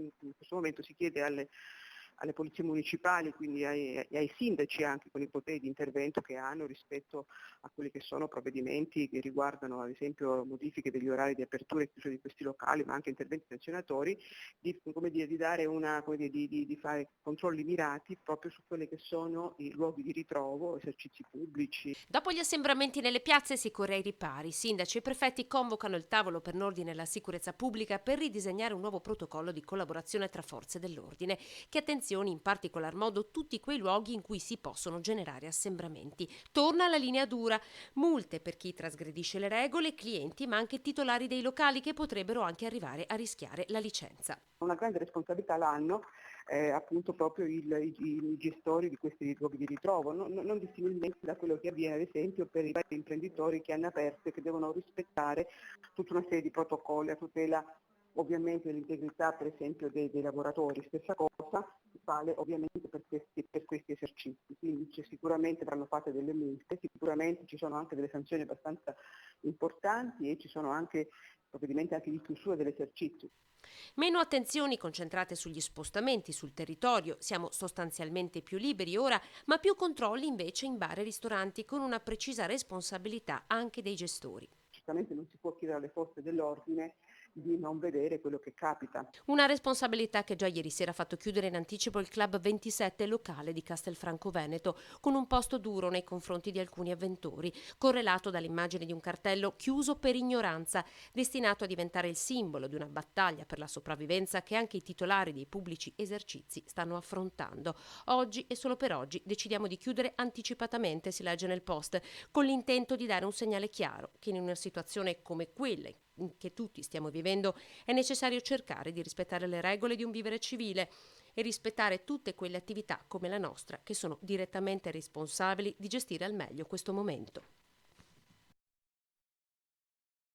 in questo momento si chiede alle polizie municipali, quindi ai sindaci anche, con i poteri di intervento che hanno rispetto a quelli che sono provvedimenti che riguardano ad esempio modifiche degli orari di apertura e chiusura di questi locali, ma anche interventi sanzionatori, di dare di fare controlli mirati proprio su quelli che sono i luoghi di ritrovo, esercizi pubblici. Dopo gli assembramenti nelle piazze si corre ai ripari. Sindaci e prefetti convocano il tavolo per l'ordine e la sicurezza pubblica per ridisegnare un nuovo protocollo di collaborazione tra forze dell'ordine che attenzioni in particolar modo tutti quei luoghi in cui si possono generare assembramenti. Torna la linea dura, multe per chi trasgredisce le regole, clienti ma anche titolari dei locali che potrebbero anche arrivare a rischiare la licenza. Una grande responsabilità l'hanno appunto proprio i gestori di questi luoghi di ritrovo, non dissimilmente da quello che avviene ad esempio per i vari imprenditori che hanno aperto e che devono rispettare tutta una serie di protocolli a tutela ovviamente dell'integrità per esempio dei lavoratori. Stessa cosa vale ovviamente per questi esercizi, quindi sicuramente avranno fatte delle multe, sicuramente ci sono anche delle sanzioni abbastanza importanti e ci sono anche provvedimenti anche di chiusura dell'esercizio. Meno attenzioni concentrate sugli spostamenti sul territorio, siamo sostanzialmente più liberi ora, ma più controlli invece in bar e ristoranti con una precisa responsabilità anche dei gestori. Certamente non si può chiedere alle forze dell'ordine di non vedere quello che capita. Una responsabilità che già ieri sera ha fatto chiudere in anticipo il Club 27 locale di Castelfranco Veneto, con un posto duro nei confronti di alcuni avventori, correlato dall'immagine di un cartello chiuso per ignoranza, destinato a diventare il simbolo di una battaglia per la sopravvivenza che anche i titolari dei pubblici esercizi stanno affrontando. Oggi e solo per oggi decidiamo di chiudere anticipatamente, si legge nel post, con l'intento di dare un segnale chiaro che in una situazione come quella che tutti stiamo vivendo è necessario cercare di rispettare le regole di un vivere civile e rispettare tutte quelle attività come la nostra che sono direttamente responsabili di gestire al meglio questo momento.